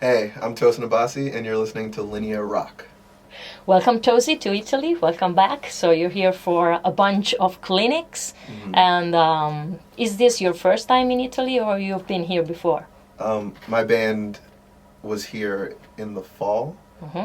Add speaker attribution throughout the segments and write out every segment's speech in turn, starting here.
Speaker 1: Hey, I'm Tosin Abasi, and you're listening to Linea Rock.
Speaker 2: Welcome, Tosi, to Italy. Welcome back. So you're here for a bunch of clinics. And is this your first time in Italy, or you've been here before?
Speaker 1: My band was here in the fall,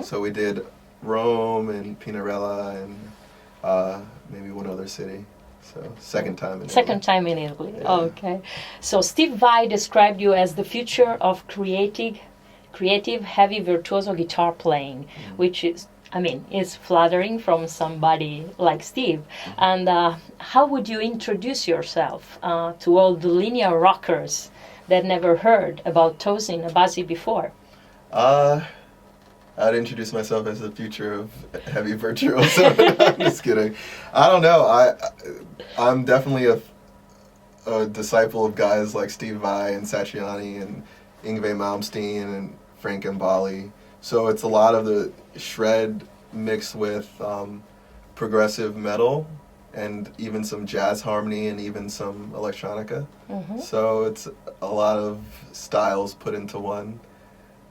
Speaker 1: so we did Rome and Pinarella and maybe one other city. So second time in
Speaker 2: Second
Speaker 1: Italy.
Speaker 2: time in Italy.
Speaker 1: Yeah.
Speaker 2: Okay. So Steve Vai described you as the future of creative, heavy virtuoso guitar playing, which is flattering from somebody like Steve. And how would you introduce yourself to all the Linea rockers that never heard about Tosin Abasi before?
Speaker 1: I'd introduce myself as the future of heavy virtuoso. I'm just kidding. I don't know. I'm definitely a disciple of guys like Steve Vai and Satriani and Yngwie Malmsteen and Frank Mbali. So it's a lot of the shred mixed with progressive metal and even some jazz harmony and even some electronica. So it's a lot of styles put into one.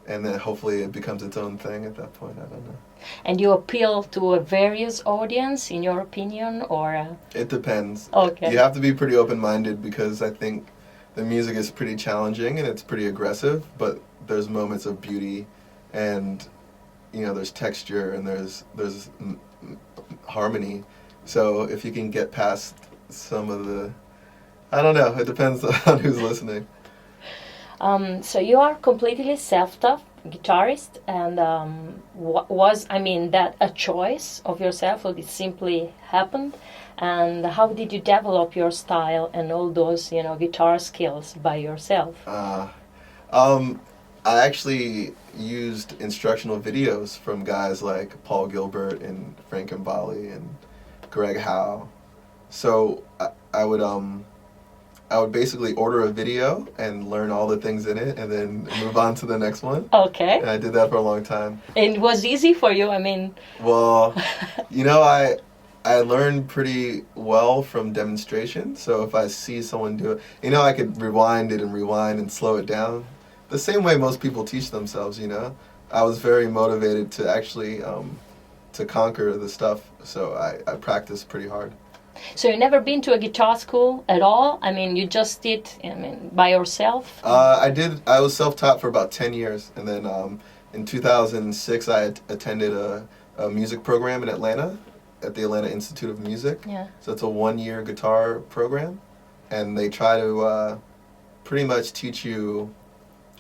Speaker 1: And then hopefully it becomes its own thing at that point. I don't know.
Speaker 2: And you appeal to a various audience, in your opinion, or?
Speaker 1: It depends.
Speaker 2: Okay.
Speaker 1: You have to be pretty open-minded because I think the music is pretty challenging and it's pretty aggressive, but there's moments of beauty and, there's texture and there's harmony. So if you can get past some of I don't know, it depends on who's listening.
Speaker 2: So you are completely self-taught guitarist, and was that a choice of yourself, or it simply happened? And how did you develop your style and all those guitar skills by yourself?
Speaker 1: I actually used instructional videos from guys like Paul Gilbert and Frank Mbali and Greg Howe. So I would basically order a video and learn all the things in it and then move on to the next one.
Speaker 2: Okay.
Speaker 1: And I did that for a long time.
Speaker 2: And it was easy for you?
Speaker 1: Well, I learned pretty well from demonstration. So if I see someone do it, I could rewind it and slow it down. The same way most people teach themselves, I was very motivated to actually to conquer the stuff. So I practiced pretty hard.
Speaker 2: So you never been to a guitar school at all? You just did, by yourself?
Speaker 1: I did. I was self-taught for about 10 years. And then in 2006, I attended a music program in Atlanta at the Atlanta Institute of Music.
Speaker 2: Yeah.
Speaker 1: So it's a 1-year guitar program. And they try to pretty much teach you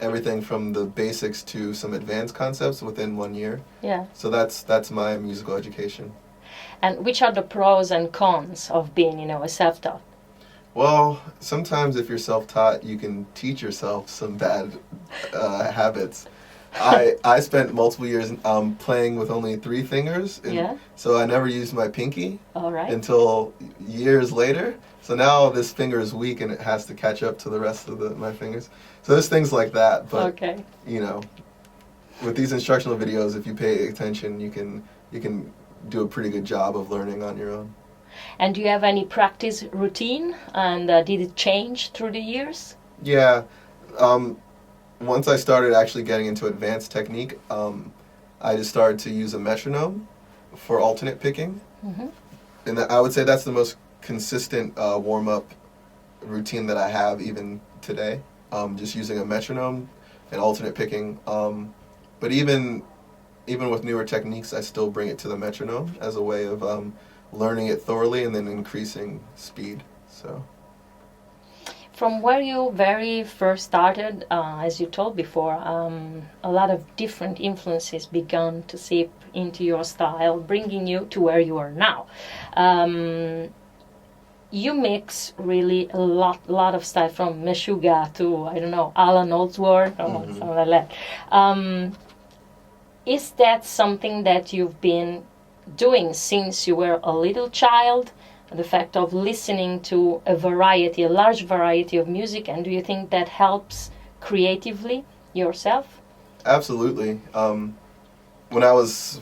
Speaker 1: everything from the basics to some advanced concepts within 1 year.
Speaker 2: Yeah.
Speaker 1: So that's my musical education.
Speaker 2: And which are the pros and cons of being, a self-taught?
Speaker 1: Well, sometimes if you're self-taught, you can teach yourself some bad habits. I spent multiple years playing with only 3 fingers, so I never used my pinky until years later. So now this finger is weak and it has to catch up to the rest of my fingers. So there's things like that, but with these instructional videos, if you pay attention, you can do a pretty good job of learning on your own.
Speaker 2: And do you have any practice routine? And did it change through the years?
Speaker 1: Yeah. Once I started actually getting into advanced technique, I just started to use a metronome for alternate picking. And I would say that's the most consistent warm-up routine that I have even today. Just using a metronome and alternate picking. But even with newer techniques, I still bring it to the metronome as a way of learning it thoroughly and then increasing speed. So,
Speaker 2: from where you very first started, as you told before, a lot of different influences began to seep into your style, bringing you to where you are now. You mix really a lot of style, from Meshuggah to, I don't know, Alan Oldsworth or something like that. Is that something that you've been doing since you were a little child? The fact of listening to a large variety of music, and do you think that helps creatively yourself?
Speaker 1: Absolutely. When I was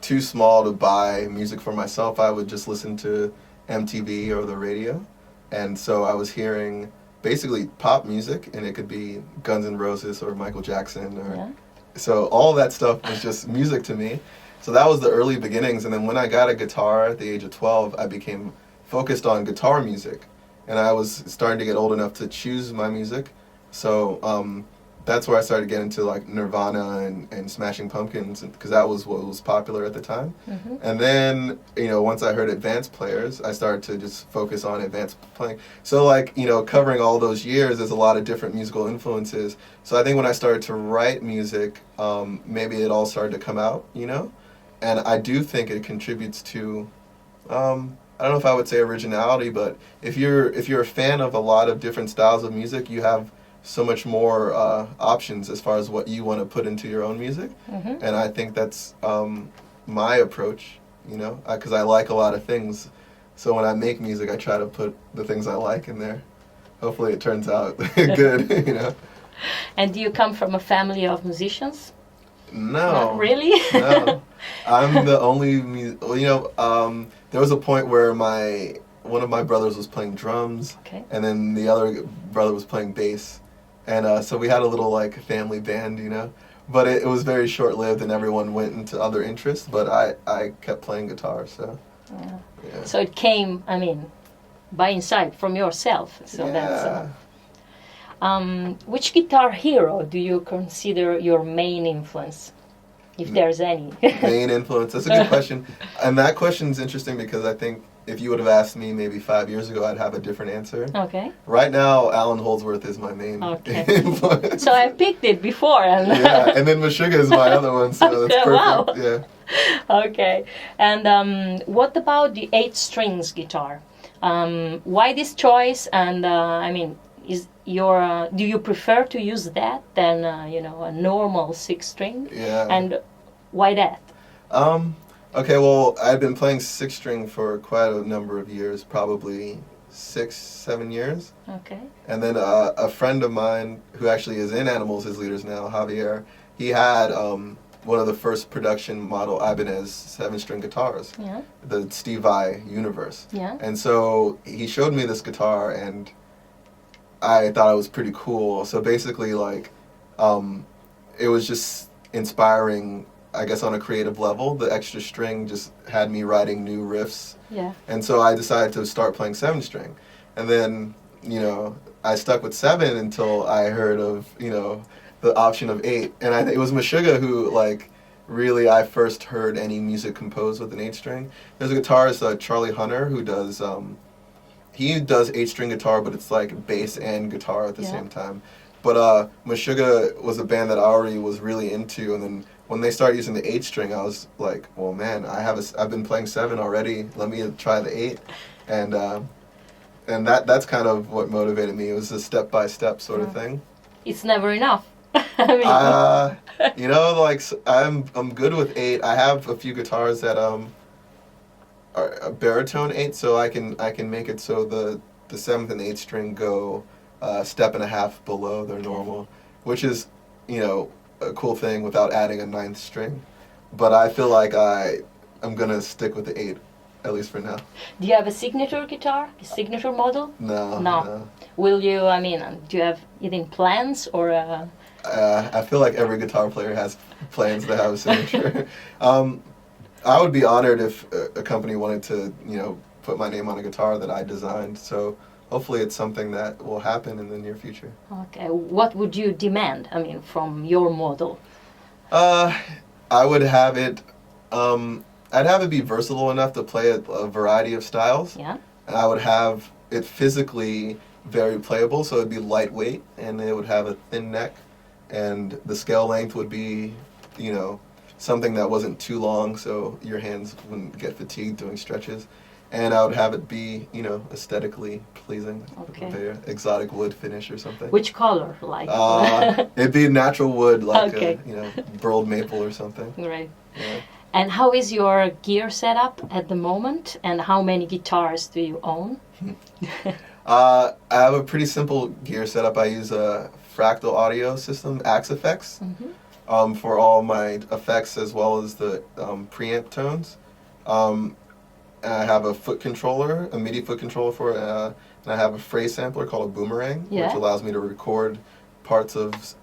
Speaker 1: too small to buy music for myself, I would just listen to MTV or the radio. And so I was hearing basically pop music, and it could be Guns N' Roses or Michael Jackson or so all that stuff was just music to me. So that was the early beginnings. And then when I got a guitar at the age of 12, I became focused on guitar music. And I was starting to get old enough to choose my music. So that's where I started getting into like Nirvana and Smashing Pumpkins, because that was what was popular at the time.
Speaker 2: Mm-hmm.
Speaker 1: And then, once I heard advanced players, I started to just focus on advanced playing. So like, covering all those years, there's a lot of different musical influences. So I think when I started to write music, maybe it all started to come out, And I do think it contributes to, I don't know if I would say originality, but if you're a fan of a lot of different styles of music, you have so much more options as far as what you want to put into your own music.
Speaker 2: Mm-hmm.
Speaker 1: And I think that's my approach, because I like a lot of things. So when I make music, I try to put the things I like in there. Hopefully it turns out good,
Speaker 2: And do you come from a family of musicians?
Speaker 1: No.
Speaker 2: Not really?
Speaker 1: No. I'm the only, there was a point where one of my brothers was playing drums,
Speaker 2: Okay.
Speaker 1: and then the other brother was playing bass. And so we had a little like family band, but it was very short-lived and everyone went into other interests, but I kept playing guitar, so. Yeah.
Speaker 2: So it came, by inside from yourself. So
Speaker 1: Yeah.
Speaker 2: that's. Which guitar hero do you consider your main influence, if there's any?
Speaker 1: Main influence, that's a good question. And that question's interesting because I think if you would have asked me maybe 5 years ago, I'd have a different answer.
Speaker 2: Okay.
Speaker 1: Right now, Alan Holdsworth is my main influence.
Speaker 2: So I picked it before.
Speaker 1: Yeah, and then Meshuggah is my other one, so that's perfect.
Speaker 2: Wow.
Speaker 1: Yeah.
Speaker 2: Okay. And what about the 8 strings guitar? Why this choice? And do you prefer to use that than a normal 6 string?
Speaker 1: Yeah.
Speaker 2: And why that?
Speaker 1: Okay, well, I've been playing 6 string for quite a number of years, probably 6-7 years.
Speaker 2: Okay.
Speaker 1: And then a friend of mine who actually is in Animals as Leaders now, Javier, he had one of the first production model Ibanez 7-string guitars,
Speaker 2: Yeah.
Speaker 1: the Steve Vai Universe.
Speaker 2: Yeah.
Speaker 1: And so he showed me this guitar, and I thought it was pretty cool. So basically, like, it was just inspiring, I guess, on a creative level. The extra string just had me writing new riffs.
Speaker 2: Yeah.
Speaker 1: And so I decided to start playing 7-string. And then, I stuck with 7 until I heard of, the option of 8. And I think it was Meshuggah who, like, really I first heard any music composed with an 8-string. There's a guitarist, Charlie Hunter, who does, he does 8-string guitar, but it's like bass and guitar at the same time. But Meshuggah was a band that I already was really into, and then when they started using the 8-string, I was like, well, man, I've been playing 7 already. Let me try the 8, and that's kind of what motivated me. It was a step-by-step sort of thing.
Speaker 2: It's never enough.
Speaker 1: Like I'm good with 8. I have a few guitars that are a baritone 8, so I can make it so the 7th and 8th string go a step and a half below their normal, which is a cool thing without adding a 9th string. But I feel like I'm gonna stick with the 8, at least for now.
Speaker 2: Do you have a signature guitar, a signature model?
Speaker 1: No.
Speaker 2: Will you? Do you have it in plans or?
Speaker 1: I feel like every guitar player has plans to have a signature. I would be honored if a company wanted to, put my name on a guitar that I designed. So hopefully it's something that will happen in the near future.
Speaker 2: Okay. What would you demand, from your model?
Speaker 1: I would have it, I'd have it be versatile enough to play a variety of styles.
Speaker 2: Yeah.
Speaker 1: And I would have it physically very playable, so it'd be lightweight, and it would have a thin neck, and the scale length would be, something that wasn't too long, so your hands wouldn't get fatigued doing stretches. And I would have it be, aesthetically pleasing.
Speaker 2: Okay.
Speaker 1: Very exotic wood finish or something.
Speaker 2: Which color, like?
Speaker 1: It'd be natural wood, like
Speaker 2: Okay.
Speaker 1: burled maple or something.
Speaker 2: Right.
Speaker 1: Yeah.
Speaker 2: And how is your gear setup at the moment? And how many guitars do you own?
Speaker 1: I have a pretty simple gear setup. I use a Fractal audio system, Axe Effects, for all my effects as well as the preamp tones. And I have a foot controller, a MIDI foot controller for it, and I have a phrase sampler called a boomerang, which allows me to record parts of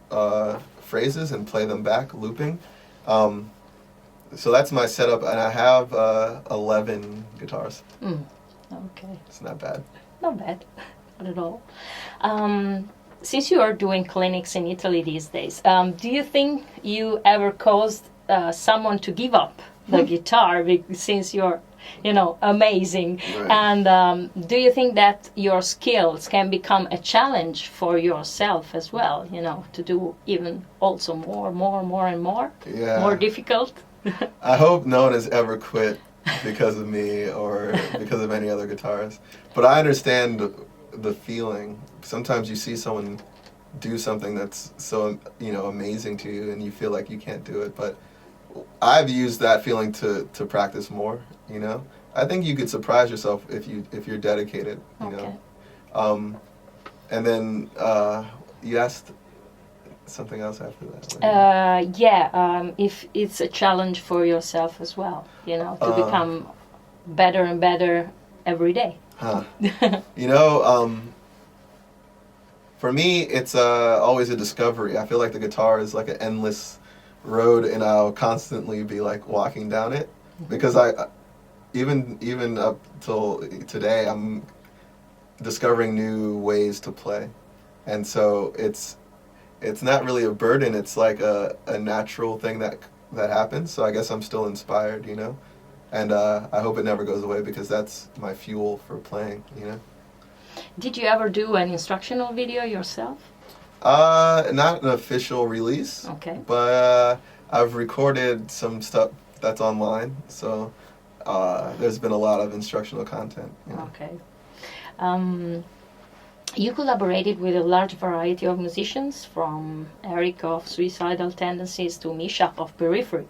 Speaker 1: phrases and play them back, looping. So that's my setup, and I have 11 guitars.
Speaker 2: Okay.
Speaker 1: It's not bad.
Speaker 2: Not bad, not at all. Since you are doing clinics in Italy these days, do you think you ever caused someone to give up the guitar since you're, amazing?
Speaker 1: Right.
Speaker 2: And do you think that your skills can become a challenge for yourself as well, to do even also more and more?
Speaker 1: Yeah.
Speaker 2: More difficult?
Speaker 1: I hope no one has ever quit because of me or because of any other guitarist. But I understand the feeling. Sometimes you see someone do something that's so amazing to you, and you feel like you can't do it. But I've used that feeling to practice more. I think you could surprise yourself if you're dedicated.
Speaker 2: Okay.
Speaker 1: And then you asked something else after that.
Speaker 2: If it's a challenge for yourself as well, to become better and better every day.
Speaker 1: Huh. For me, it's always a discovery. I feel like the guitar is like an endless road, and I'll constantly be like walking down it, because even up till today, I'm discovering new ways to play, and so it's not really a burden. It's like a natural thing that happens. So I guess I'm still inspired, and I hope it never goes away, because that's my fuel for playing,
Speaker 2: Did you ever do an instructional video yourself?
Speaker 1: Not an official release.
Speaker 2: Okay.
Speaker 1: But I've recorded some stuff that's online, so there's been a lot of instructional content.
Speaker 2: Okay. You collaborated with a large variety of musicians, from Eric of Suicidal Tendencies to Misha of Periphery.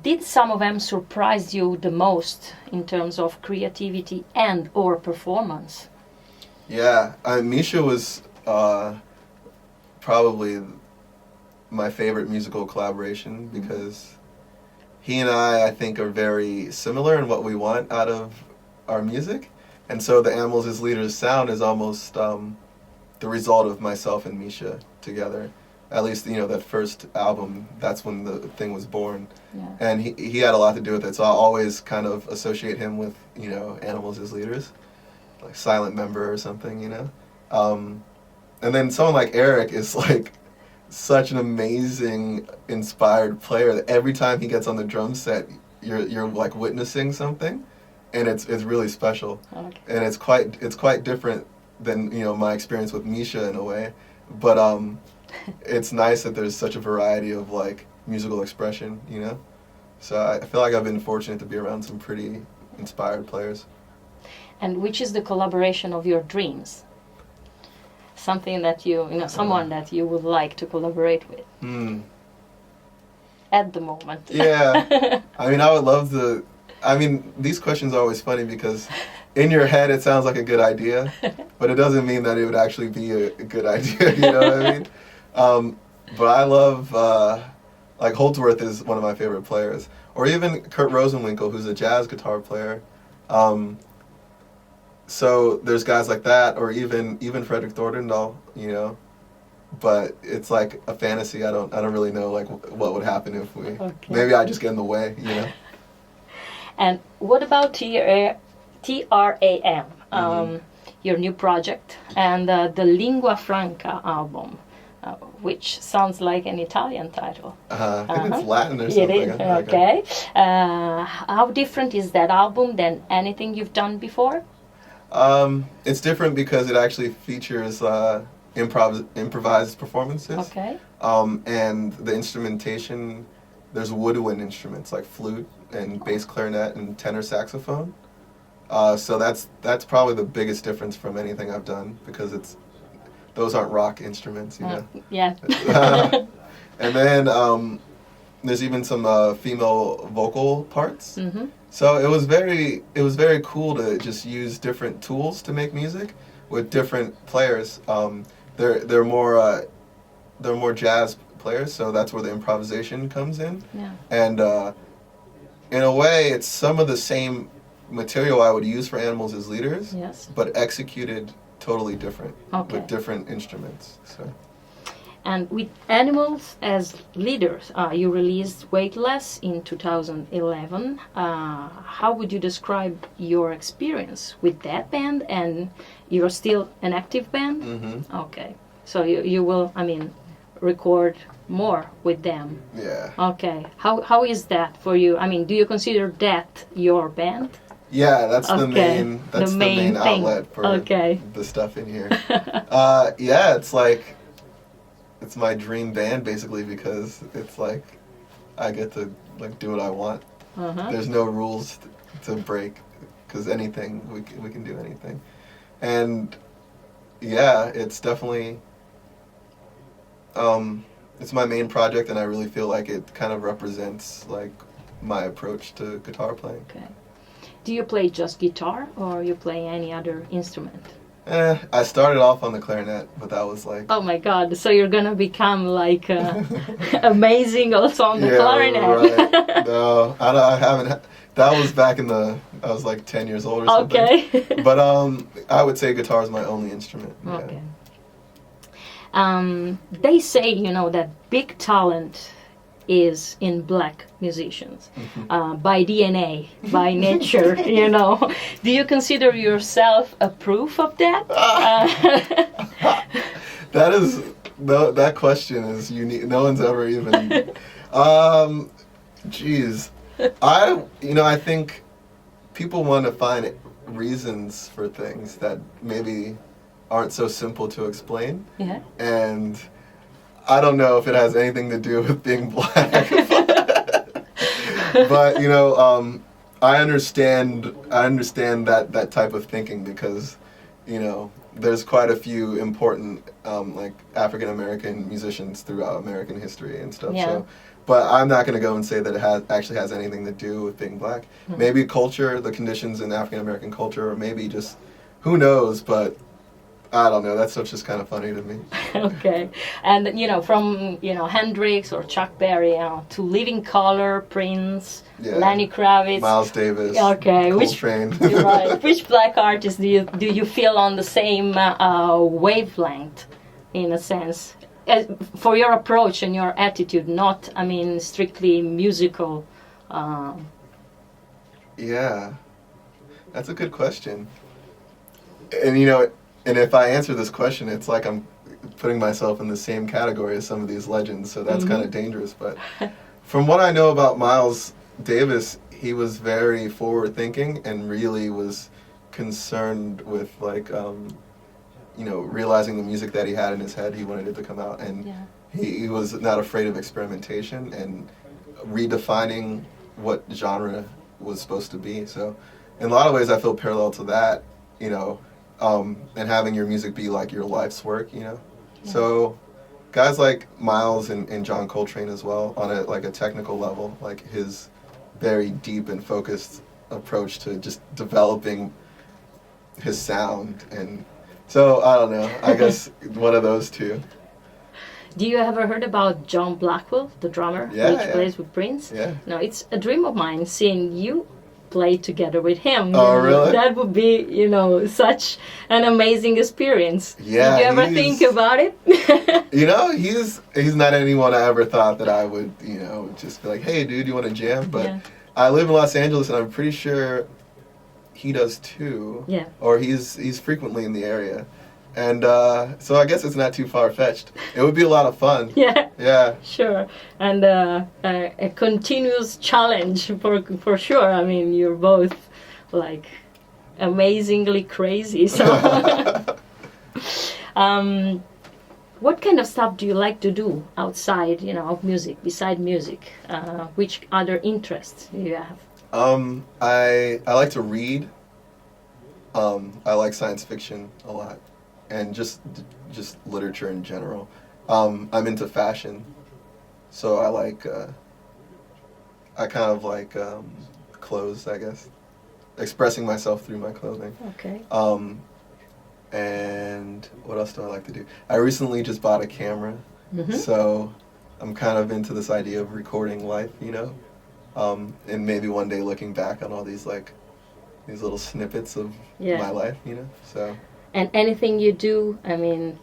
Speaker 2: Did some of them surprise you the most in terms of creativity and or performance?
Speaker 1: Yeah, Misha was probably my favorite musical collaboration, because he and I think, are very similar in what we want out of our music. And so the Animals as Leaders sound is almost the result of myself and Misha together. At least, that first album, that's when the thing was born.
Speaker 2: Yeah.
Speaker 1: And he had a lot to do with it, so I always kind of associate him with, Animals as Leaders, like Silent Member or something, And then someone like Eric is like such an amazing, inspired player that every time he gets on the drum set, you're like witnessing something, and it's really special.
Speaker 2: Okay.
Speaker 1: And it's quite different than my experience with Misha in a way, but it's nice that there's such a variety of like musical expression, So I feel like I've been fortunate to be around some pretty inspired players.
Speaker 2: And which is the collaboration of your dreams? Something that someone that you would like to collaborate with at the moment.
Speaker 1: Yeah, I would love to. These questions are always funny, because in your head it sounds like a good idea, but it doesn't mean that it would actually be a good idea. You know what I mean? But I love, like Holdsworth is one of my favorite players, or even Kurt Rosenwinkel, who's a jazz guitar player. So there's guys like that, or even Frederick Thorndahl, But it's like a fantasy. I don't really know like what would happen if we. Okay. Maybe I just get in the way,
Speaker 2: And what about TRAM, your new project, and the Lingua Franca album, which sounds like an Italian title.
Speaker 1: I think it's Latin or something.
Speaker 2: It is, okay. How different is that album than anything you've done before?
Speaker 1: It's different because it actually features improvised performances.
Speaker 2: Okay.
Speaker 1: And the instrumentation, there's woodwind instruments like flute and bass clarinet and tenor saxophone. So that's probably the biggest difference from anything I've done, because those aren't rock instruments,
Speaker 2: Yeah.
Speaker 1: And then there's even some female vocal parts. Mm-hmm. So it was very cool to just use different tools to make music with different players. They're more jazz players, so that's where the improvisation comes in.
Speaker 2: Yeah.
Speaker 1: And in a way, it's some of the same material I would use for Animals as Leaders,
Speaker 2: yes,
Speaker 1: but executed totally different
Speaker 2: Okay.
Speaker 1: with different instruments. So.
Speaker 2: And with Animals as leaders, you released Weightless in 2011. How would you describe your experience with that band? And you're still an active band?
Speaker 1: Mm-hmm.
Speaker 2: Okay. So you will, I mean, record more with them.
Speaker 1: Yeah.
Speaker 2: Okay. How is that for you? I mean, do you consider that your band?
Speaker 1: Yeah, that's the
Speaker 2: Okay.
Speaker 1: main. That's
Speaker 2: The
Speaker 1: the
Speaker 2: main
Speaker 1: main
Speaker 2: thing.
Speaker 1: outlet for
Speaker 2: Okay.
Speaker 1: the stuff in here. Yeah, it's like it's my dream band basically because it's like I get to like do what I want.
Speaker 2: Uh-huh.
Speaker 1: There's no rules to break because anything we can do anything, and yeah, it's definitely it's my main project, and I really feel like it kind of represents like my approach to guitar playing.
Speaker 2: Okay. Do you play just guitar or you play any other instrument?
Speaker 1: I started off on the clarinet, but that was like
Speaker 2: Oh my god, so you're gonna become like amazing also on the clarinet.
Speaker 1: Right. No, I haven't. That was back in I was like 10 years old or something.
Speaker 2: Okay.
Speaker 1: But I would say guitar is my only instrument. Yeah.
Speaker 2: Okay. They say, you know, that big talent is in black musicians by DNA, by nature, you know. Do you consider yourself a proof of that?
Speaker 1: That question is unique. No one's ever even. Geez, I think people want to find reasons for things that maybe aren't so simple to explain.
Speaker 2: Yeah.
Speaker 1: And I don't know if it has anything to do with being black. But I understand that type of thinking because, there's quite a few important like African American musicians throughout American history and stuff.
Speaker 2: Yeah.
Speaker 1: So, but I'm not going to go and say that it actually has anything to do with being black.
Speaker 2: Mm-hmm.
Speaker 1: Maybe culture, the conditions in African American culture, or maybe just who knows. But I don't know. That stuff's just kind of funny to me.
Speaker 2: Okay, and from Hendrix or Chuck Berry to Living Colour, Prince, Lenny Kravitz,
Speaker 1: Miles Davis,
Speaker 2: okay,
Speaker 1: Coltrane.
Speaker 2: Right. Which black artist do you feel on the same wavelength, in a sense, for your approach and your attitude? Not, I mean, strictly musical.
Speaker 1: Yeah, that's a good question. And and if I answer this question, it's like I'm putting myself in the same category as some of these legends, so that's kind of dangerous. But from what I know about Miles Davis, he was very forward-thinking and really was concerned with, like, realizing the music that he had in his head. He wanted it to come out, and he was not afraid of experimentation and redefining what genre was supposed to be. So in a lot of ways, I feel parallel to that, and having your music be like your life's work, So guys like Miles and John Coltrane as well, on a technical level, like his very deep and focused approach to just developing his sound. And so, I don't know, I guess one of those two.
Speaker 2: Do you ever heard about John Blackwell, the drummer, which plays with Prince?
Speaker 1: Yeah.
Speaker 2: No, it's a dream of mine seeing you play together with him.
Speaker 1: Oh, really?
Speaker 2: That would be, such an amazing experience.
Speaker 1: Yeah.
Speaker 2: Did you ever think about it?
Speaker 1: He's not anyone I ever thought that I would, just be like, hey, dude, you want to jam? But I live in Los Angeles, and I'm pretty sure he does too.
Speaker 2: Yeah.
Speaker 1: Or he's frequently in the area. And so I guess it's not too far-fetched. It would be a lot of fun.
Speaker 2: Yeah.
Speaker 1: Yeah.
Speaker 2: Sure. And a continuous challenge for sure. I mean, you're both like amazingly crazy. So, what kind of stuff do you like to do outside, of music, beside music? Which other interests do you have?
Speaker 1: I like to read. I like science fiction a lot. And just literature in general. I'm into fashion, so I kind of like clothes, I guess. Expressing myself through my clothing.
Speaker 2: Okay.
Speaker 1: And what else do I like to do? I recently just bought a camera, so I'm kind of into this idea of recording life, and maybe one day looking back on all these little snippets of my life, So.
Speaker 2: And anything you do, I mean,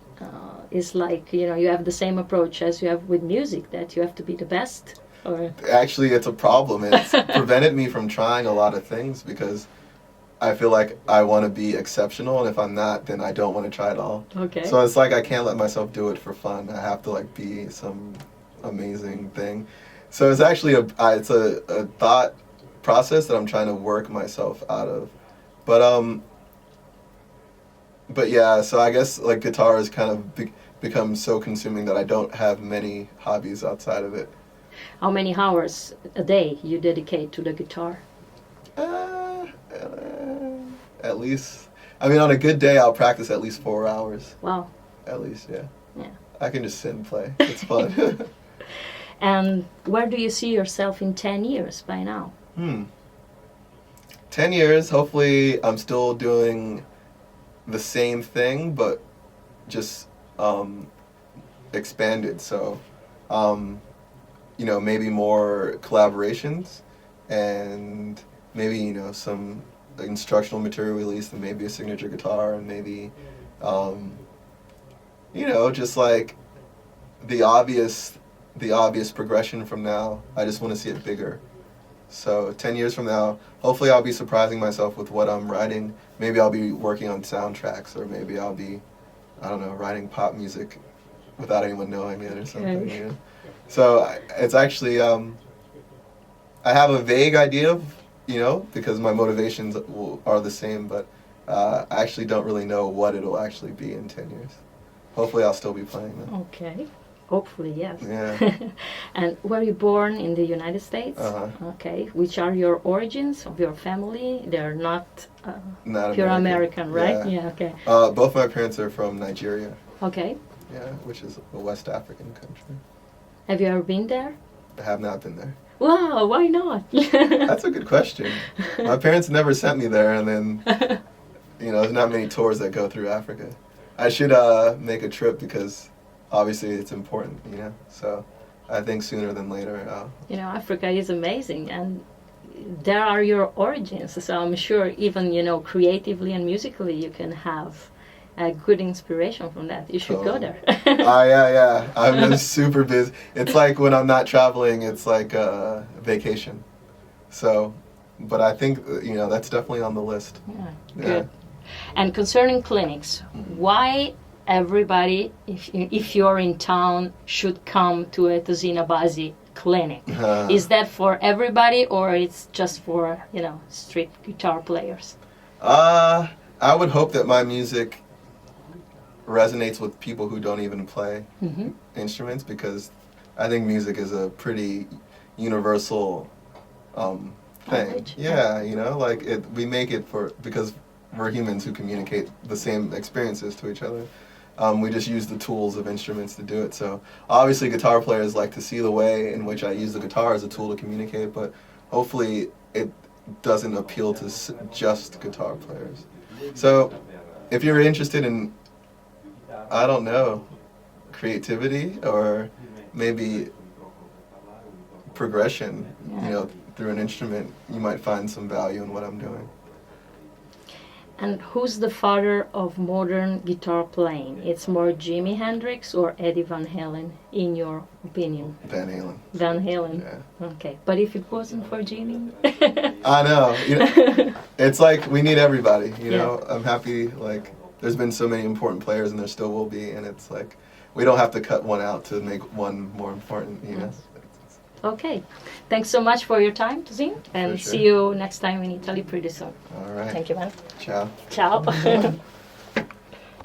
Speaker 2: is like, you have the same approach as you have with music, that you have to be the best? Or
Speaker 1: Actually, it's a problem. It's prevented me from trying a lot of things because I feel like I want to be exceptional, and if I'm not, then I don't want to try at all.
Speaker 2: Okay.
Speaker 1: So it's like I can't let myself do it for fun. I have to like be some amazing thing. So it's actually it's a thought process that I'm trying to work myself out of. But yeah, so I guess like guitar has kind of become so consuming that I don't have many hobbies outside of it.
Speaker 2: How many hours a day you dedicate to the guitar?
Speaker 1: At least, I mean, on a good day, I'll practice at least 4 hours.
Speaker 2: Wow.
Speaker 1: At least, yeah.
Speaker 2: Yeah.
Speaker 1: I can just sit and play. It's fun.
Speaker 2: And where do you see yourself in 10 years by now?
Speaker 1: 10 years, hopefully I'm still doing the same thing, but just expanded. So, maybe more collaborations and maybe, some instructional material released and maybe a signature guitar and maybe, just like the obvious progression from now. I just want to see it bigger. So 10 years from now, hopefully I'll be surprising myself with what I'm writing. Maybe I'll be working on soundtracks, or maybe I'll be, I don't know, writing pop music without anyone knowing it or something.
Speaker 2: Okay.
Speaker 1: So it's actually, I have a vague idea of, because my motivations are the same, but I actually don't really know what it'll actually be in 10 years. Hopefully I'll still be playing them.
Speaker 2: Okay. Hopefully, yes.
Speaker 1: Yeah.
Speaker 2: And were you born in the United States?
Speaker 1: Uh-huh.
Speaker 2: Okay. Which are your origins of your family? They're not,
Speaker 1: Not
Speaker 2: pure American, right?
Speaker 1: Yeah.
Speaker 2: Okay.
Speaker 1: Both my parents are from Nigeria.
Speaker 2: Okay.
Speaker 1: Yeah, which is a West African country.
Speaker 2: Have you ever been there?
Speaker 1: I have not been there.
Speaker 2: Wow, why not?
Speaker 1: That's a good question. My parents never sent me there, and then, there's not many tours that go through Africa. I should make a trip because obviously it's important, So I think sooner than later.
Speaker 2: Africa is amazing, and there are your origins. So I'm sure even, creatively and musically you can have a good inspiration from that. You should go there.
Speaker 1: Yeah. I'm just super busy. It's like when I'm not traveling, it's like a vacation. So, but I think, that's definitely on the list.
Speaker 2: Yeah, good. And concerning clinics, why everybody, if you're in town, should come to a Tosin Abasi clinic? Is that for everybody, or it's just for, street guitar players?
Speaker 1: I would hope that my music resonates with people who don't even play instruments, because I think music is a pretty universal thing.
Speaker 2: Language.
Speaker 1: Yeah, we make it because we're humans who communicate the same experiences to each other. We just use the tools of instruments to do it. So obviously guitar players like to see the way in which I use the guitar as a tool to communicate, but hopefully it doesn't appeal to just guitar players. So if you're interested in, I don't know, creativity or maybe progression, through an instrument, you might find some value in what I'm doing.
Speaker 2: And who's the father of modern guitar playing? It's more Jimi Hendrix or Eddie Van Halen, in your opinion?
Speaker 1: Van Halen.
Speaker 2: Van Halen?
Speaker 1: Yeah.
Speaker 2: Okay. But if it wasn't for Jimi?
Speaker 1: I know. It's like we need everybody, I'm happy, there's been so many important players and there still will be, and it's like we don't have to cut one out to make one more important,
Speaker 2: Yes. Okay. Thanks so much for your time, Tosin, and
Speaker 1: sure.
Speaker 2: see you next time in Italy pretty soon.
Speaker 1: All right.
Speaker 2: Thank you, man.
Speaker 1: Ciao.
Speaker 2: Ciao.